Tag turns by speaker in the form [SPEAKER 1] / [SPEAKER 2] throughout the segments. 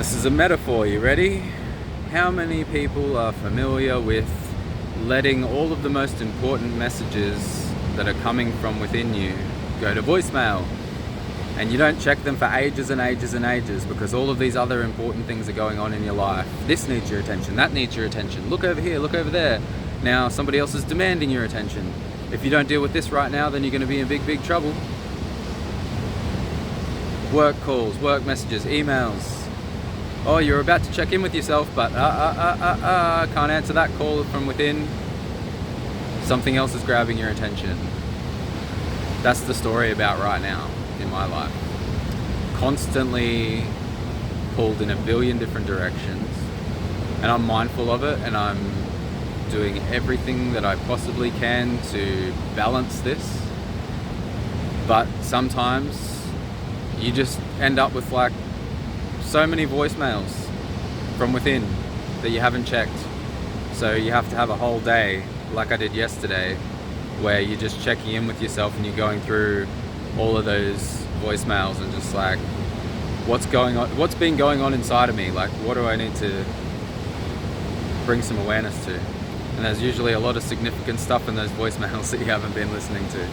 [SPEAKER 1] This is a metaphor, you ready? How many people are familiar with letting all of the most important messages that are coming from within you go to voicemail? And you don't check them for ages and ages and ages because all of these other important things are going on in your life. This needs your attention, that needs your attention. Look over here, look over there. Now somebody else is demanding your attention. If you don't deal with this right now, then you're going to be in big trouble. Work calls, work messages, emails. Oh, you're about to check in with yourself, but can't answer that call from within. Something else is grabbing your attention. That's the story about right now in my life. Constantly pulled in a billion different directions, and I'm mindful of it, and I'm doing everything that I possibly can to balance this. But sometimes you just end up with like so many voicemails from within that you haven't checked. So you have to have a whole day, like I did yesterday, where you're just checking in with yourself and you're going through all of those voicemails and just like, what's going on, what's been going on inside of me? Like, what do I need to bring some awareness to? And there's usually a lot of significant stuff in those voicemails that you haven't been listening to.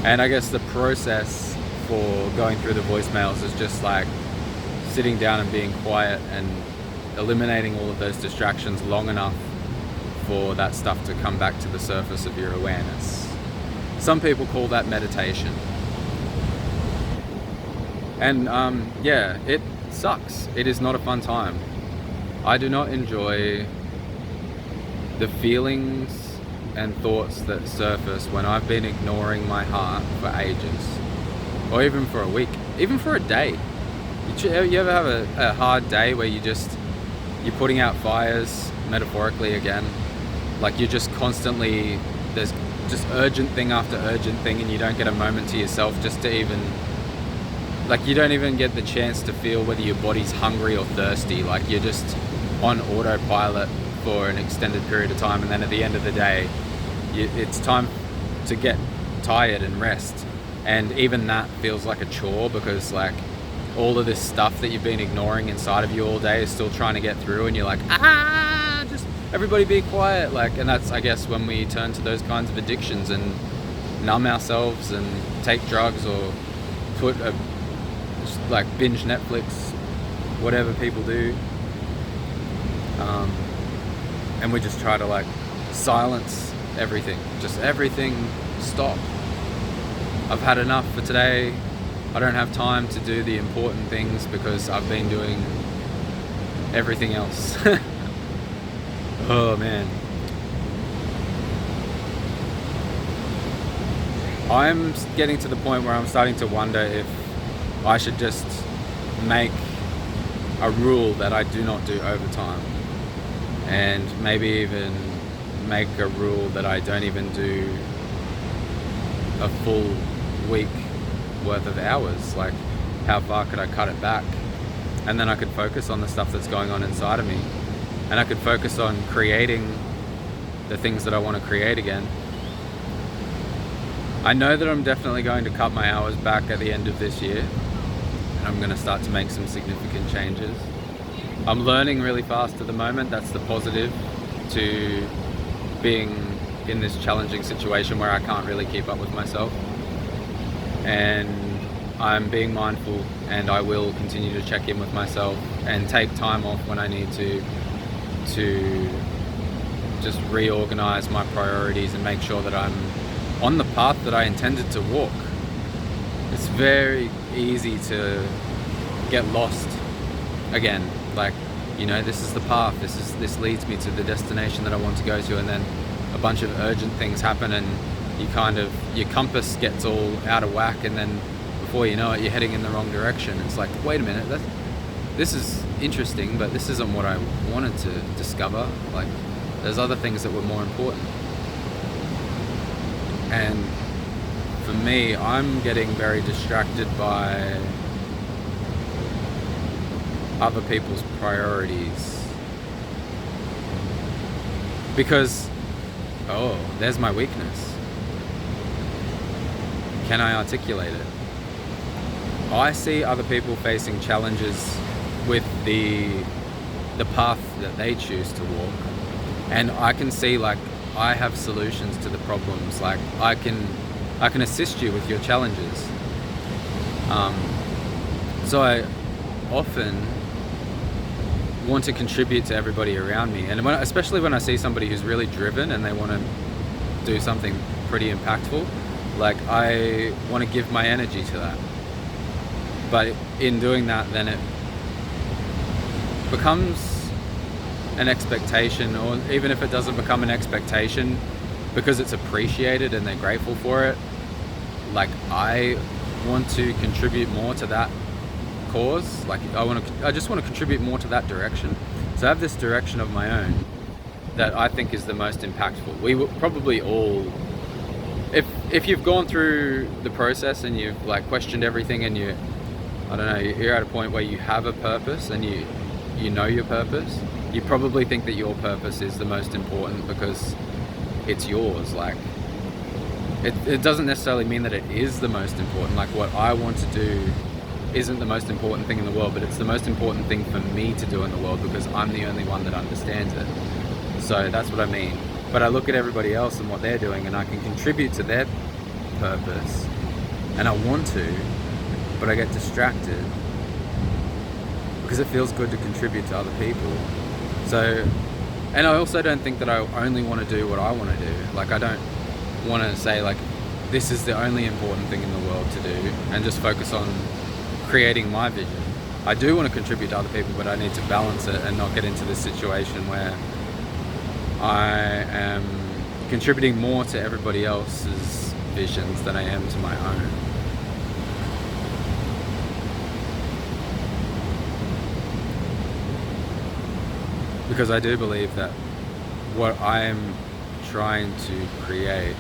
[SPEAKER 1] And I guess the process for going through the voicemails is just like sitting down and being quiet and eliminating all of those distractions long enough for that stuff to come back to the surface of your awareness. Some people call that meditation. And yeah, it sucks. It is not a fun time. I do not enjoy the feelings and thoughts that surface when I've been ignoring my heart for ages, or even for a week, even for a day. You ever have a hard day where you're putting out fires, metaphorically again, like you're just constantly, there's just urgent thing after urgent thing, and you don't get a moment to yourself just to even, like you don't even get the chance to feel whether your body's hungry or thirsty. Like you're just on autopilot for an extended period of time, and then at the end of the day, it's time to get tired and rest. And even that feels like a chore because like all of this stuff that you've been ignoring inside of you all day is still trying to get through, and you're like, just everybody be quiet. Like, and that's, I guess, when we turn to those kinds of addictions and numb ourselves and take drugs or like binge Netflix, whatever people do. And we just try to like silence everything, just everything stop. I've had enough for today. I don't have time to do the important things because I've been doing everything else. Oh man. I'm getting to the point where I'm starting to wonder if I should just make a rule that I do not do overtime, and maybe even make a rule that I don't even do a full week worth of hours. Like, how far could I cut it back? And then I could focus on the stuff that's going on inside of me, and I could focus on creating the things that I want to create again. I know that I'm definitely going to cut my hours back at the end of this year, and I'm going to start to make some significant changes. I'm learning really fast at the moment. That's the positive to being in this challenging situation where I can't really keep up with myself. And I'm being mindful, and I will continue to check in with myself and take time off when I need to just reorganize my priorities and make sure that I'm on the path that I intended to walk. It's very easy to get lost again. Like, you know, this is the path, this leads me to the destination that I want to go to, and then a bunch of urgent things happen and your compass gets all out of whack, and then before you know it, you're heading in the wrong direction. It's like, wait a minute, this is interesting, but this isn't what I wanted to discover. Like, there's other things that were more important. And for me, I'm getting very distracted by other people's priorities. Because, oh, there's my weakness. Can I articulate it? I see other people facing challenges with the path that they choose to walk, and I can see like I have solutions to the problems. Like I can assist you with your challenges. So I often want to contribute to everybody around me, and especially when I see somebody who's really driven and they want to do something pretty impactful, like I want to give my energy to that. But in doing that, then it becomes an expectation, or even if it doesn't become an expectation, because it's appreciated and they're grateful for it, like I want to contribute more to that cause. Like I just want to contribute more to that direction. So I have this direction of my own that I think is the most impactful. We will probably all, if you've gone through the process and you've like questioned everything, and you're at a point where you have a purpose and you know your purpose, you probably think that your purpose is the most important because it's yours. Like it doesn't necessarily mean that it is the most important. Like what I want to do isn't the most important thing in the world, but it's the most important thing for me to do in the world because I'm the only one that understands it. So that's what I mean. But I look at everybody else and what they're doing, and I can contribute to their purpose, and I want to, but I get distracted because it feels good to contribute to other people. So, and I also don't think that I only want to do what I want to do. Like I don't want to say like this is the only important thing in the world to do and just focus on creating my vision. I do want to contribute to other people, but I need to balance it and not get into this situation where I am contributing more to everybody else's visions than I am to my own. Because I do believe that what I'm trying to create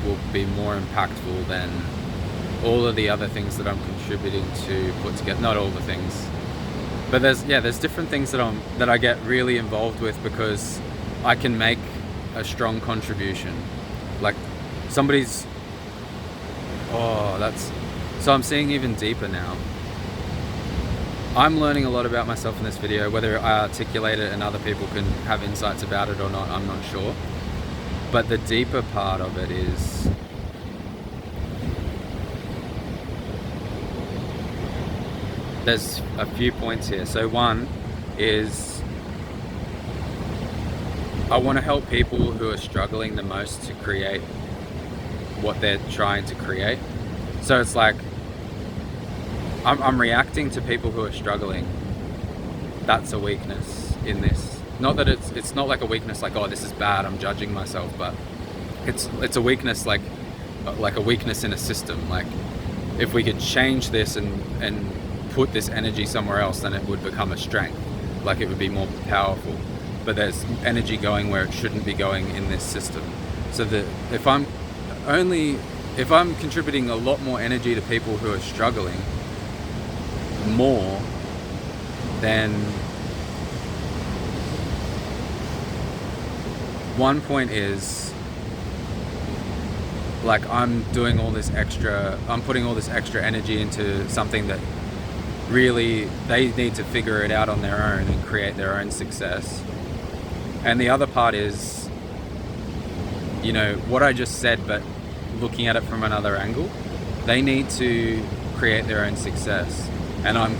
[SPEAKER 1] will be more impactful than all of the other things that I'm contributing to put together. Not all the things, but there's different things that I get really involved with because I can make a strong contribution. Like somebody's, so I'm seeing even deeper now. I'm learning a lot about myself in this video. Whether I articulate it and other people can have insights about it or not, I'm not sure. But the deeper part of it is there's a few points here. So one is I want to help people who are struggling the most to create what they're trying to create. So it's like I'm reacting to people who are struggling. That's a weakness in this. Not that it's not like a weakness like, oh, this is bad, I'm judging myself, but it's a weakness like a weakness in a system. Like if we could change this and put this energy somewhere else, then it would become a strength. Like it would be more powerful. But there's energy going where it shouldn't be going in this system. So that if I'm contributing a lot more energy to people who are struggling more, then one point is like I'm putting all this extra energy into something that really they need to figure it out on their own and create their own success. And the other part is, what I just said, but looking at it from another angle. They need to create their own success. And I'm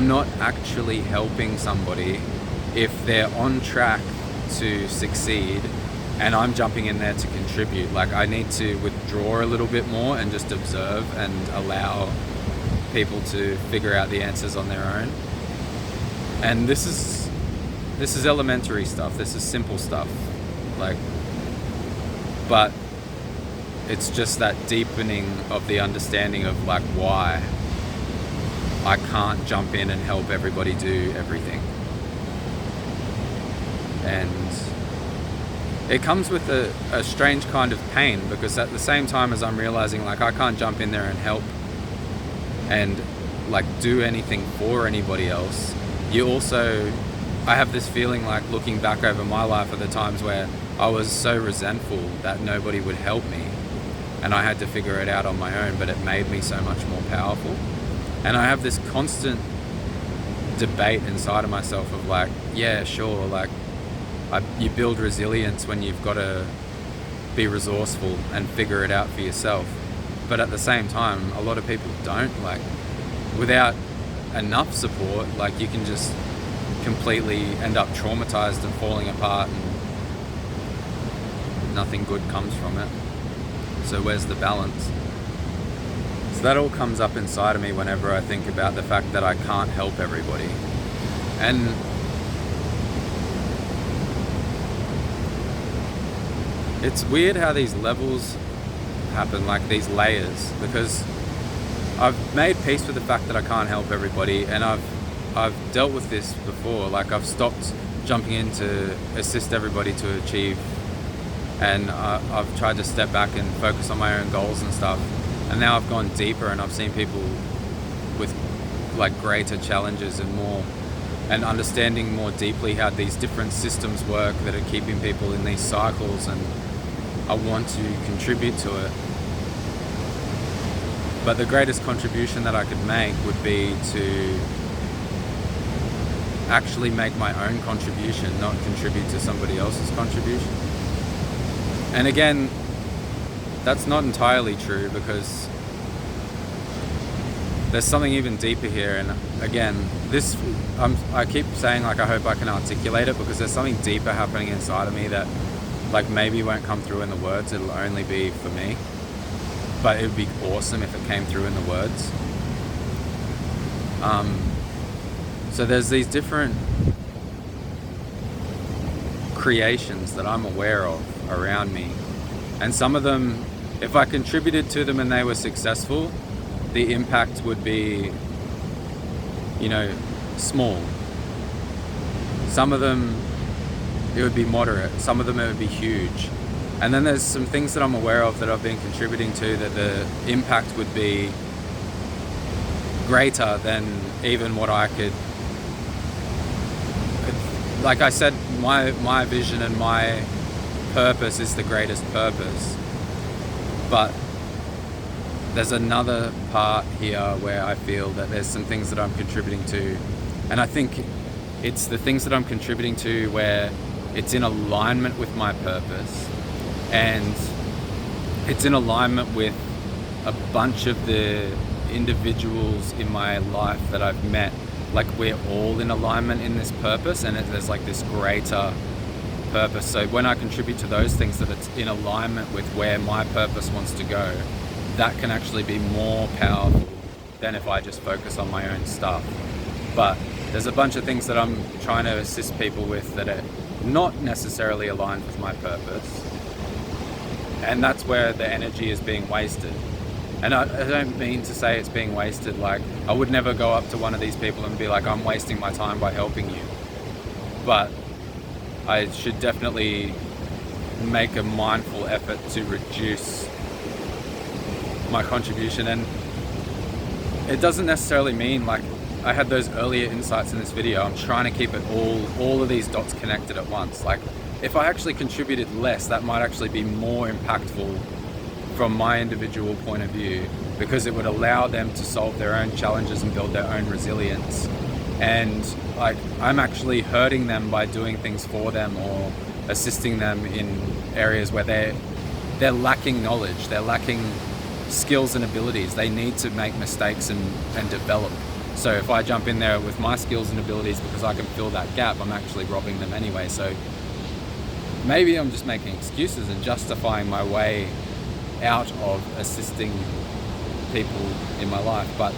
[SPEAKER 1] not actually helping somebody if they're on track to succeed and I'm jumping in there to contribute. Like I need to withdraw a little bit more and just observe and allow people to figure out the answers on their own. And this is elementary stuff. This is simple stuff. But it's just that deepening of the understanding of like why I can't jump in and help everybody do everything. And it comes with a strange kind of pain, because at the same time as I'm realizing like I can't jump in there and help and like do anything for anybody else, I have this feeling like looking back over my life at the times where I was so resentful that nobody would help me and I had to figure it out on my own, but it made me so much more powerful. And I have this constant debate inside of myself of like, yeah, sure, like you build resilience when you've got to be resourceful and figure it out for yourself. But at the same time, a lot of people don't. Like, without enough support, like, you can just completely end up traumatized and falling apart, and nothing good comes from it. So where's the balance? So that all comes up inside of me whenever I think about the fact that I can't help everybody. And it's weird how these levels happen, like these layers, because I've made peace with the fact that I can't help everybody, and I've dealt with this before. Like, I've stopped jumping in to assist everybody to achieve, and I've tried to step back and focus on my own goals and stuff. And now I've gone deeper, and I've seen people with like greater challenges and more, and understanding more deeply how these different systems work that are keeping people in these cycles, and I want to contribute to it. But the greatest contribution that I could make would be to actually make my own contribution, not contribute to somebody else's contribution. And again, that's not entirely true, because there's something even deeper here. And again, this, I keep saying, like, I hope I can articulate it, because there's something deeper happening inside of me that, like, maybe won't come through in the words. It'll only be for me. But it would be awesome if it came through in the words. So there's these different creations that I'm aware of around me. And some of them, if I contributed to them and they were successful, the impact would be, small. Some of them, it would be moderate. Some of them, it would be huge. And then there's some things that I'm aware of that I've been contributing to that the impact would be greater than even what I could. Like I said, my vision and my purpose is the greatest purpose. But there's another part here where I feel that there's some things that I'm contributing to. And I think it's the things that I'm contributing to where it's in alignment with my purpose. And it's in alignment with a bunch of the individuals in my life that I've met. Like, we're all in alignment in this purpose, and there's like this greater purpose. So when I contribute to those things that it's in alignment with where my purpose wants to go, that can actually be more powerful than if I just focus on my own stuff. But there's a bunch of things that I'm trying to assist people with that are not necessarily aligned with my purpose. And that's where the energy is being wasted. And I don't mean to say it's being wasted, like, I would never go up to one of these people and be like, I'm wasting my time by helping you. But I should definitely make a mindful effort to reduce my contribution. And it doesn't necessarily mean, like, I had those earlier insights in this video, I'm trying to keep it all of these dots connected at once. Like, if I actually contributed less, that might actually be more impactful from my individual point of view, because it would allow them to solve their own challenges and build their own resilience. And like, I'm actually hurting them by doing things for them or assisting them in areas where they're lacking knowledge, they're lacking skills and abilities. They need to make mistakes and develop. So if I jump in there with my skills and abilities because I can fill that gap, I'm actually robbing them anyway. So maybe I'm just making excuses and justifying my way out of assisting people in my life. But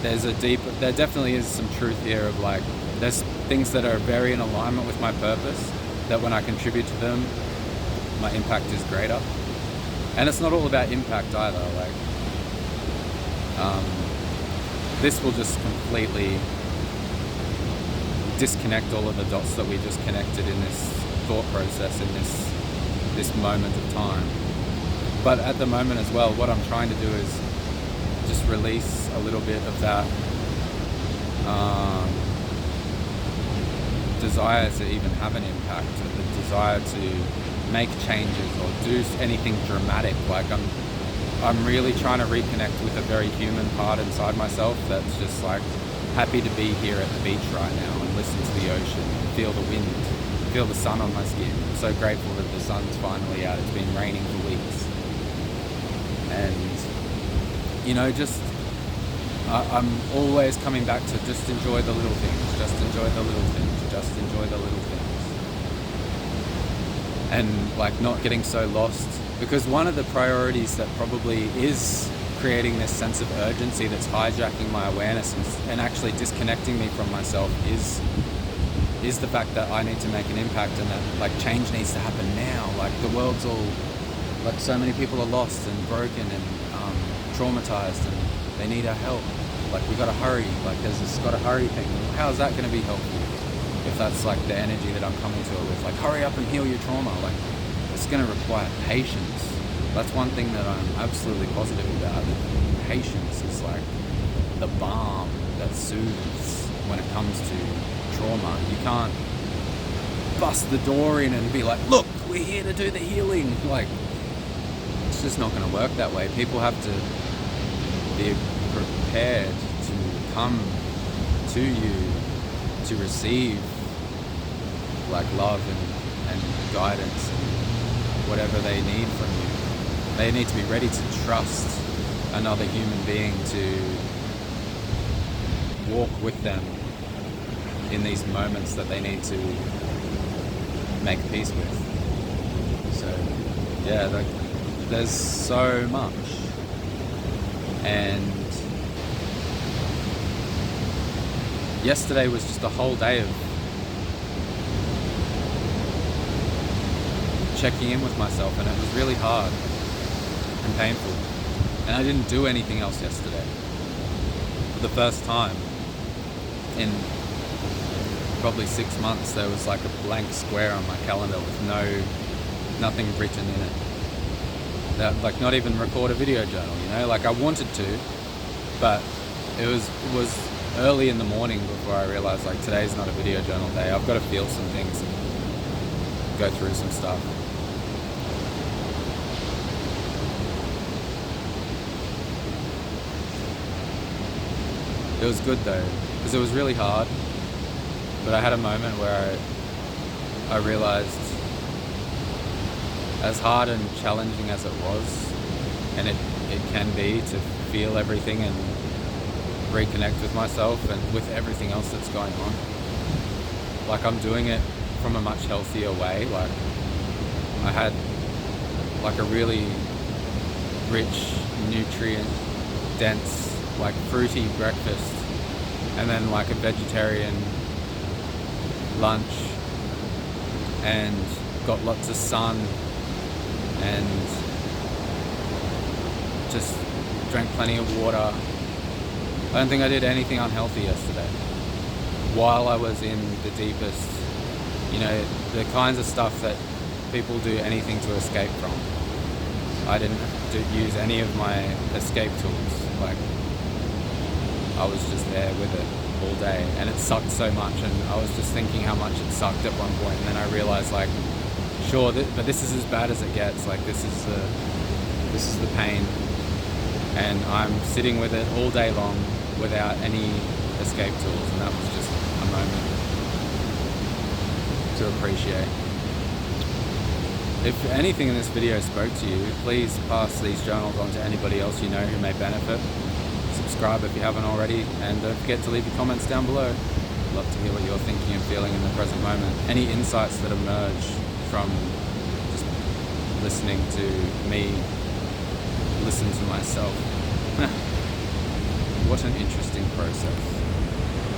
[SPEAKER 1] there definitely is some truth here of, like, there's things that are very in alignment with my purpose that when I contribute to them, my impact is greater. And it's not all about impact either. Like, this will just completely disconnect all of the dots that we just connected in this thought process, in this moment of time. But at the moment as well, what I'm trying to do is just release a little bit of that desire to even have an impact, the desire to make changes or do anything dramatic. Like, I'm really trying to reconnect with a very human part inside myself that's just like happy to be here at the beach right now and listen to the ocean, feel the wind, feel the sun on my skin. I'm so grateful that the sun's finally out. It's been raining for weeks. And, you know, just, I'm always coming back to just enjoy the little things, just enjoy the little things, just enjoy the little things. And like not getting so lost, because one of the priorities that probably is creating this sense of urgency that's hijacking my awareness and actually disconnecting me from myself is the fact that I need to make an impact, and that like change needs to happen now. Like the world's all, like so many people are lost and broken and traumatized, and they need our help. Like we gotta hurry, like there's this gotta hurry thing. How is that gonna be helpful if that's like the energy that I'm coming to it with? Like hurry up and heal your trauma. Like it's gonna require patience. That's one thing that I'm absolutely positive about. That patience is like the balm that soothes when it comes to trauma. You can't bust the door in and be like, look, we're here to do the healing. Like it's just not going to work that way. People have to be prepared to come to you to receive like love and guidance and whatever they need from you. They need to be ready to trust another human being to walk with them in these moments that they need to make peace with. So yeah, like there's so much. And yesterday was just a whole day of checking in with myself, and it was really hard and painful. And I didn't do anything else yesterday. For the first time in probably 6 months, there was like a blank square on my calendar with nothing written in it. That, like not even record a video journal, you know? Like I wanted to, but it was early in the morning before I realized like today's not a video journal day. I've got to feel some things and go through some stuff. It was good though, because it was really hard, but I had a moment where I realized, as hard and challenging as it was, and it can be to feel everything and reconnect with myself and with everything else that's going on, like I'm doing it from a much healthier way. Like I had like a really rich, nutrient dense, like fruity breakfast, and then like a vegetarian lunch, and got lots of sun, and just drank plenty of water. I don't think I did anything unhealthy yesterday while I was in the deepest, you know, the kinds of stuff that people do anything to escape from. I didn't use any of my escape tools. Like I was just there with it all day, and it sucked so much, and I was just thinking how much it sucked at one point, and then I realized like, sure, but this is as bad as it gets. Like this is the pain, and I'm sitting with it all day long without any escape tools, and that was just a moment to appreciate. If anything in this video spoke to you, please pass these journals on to anybody else you know who may benefit. Subscribe if you haven't already, and don't forget to leave your comments down below. I'd love to hear what you're thinking and feeling in the present moment. Any insights that emerge from just listening to me listen to myself. What an interesting process.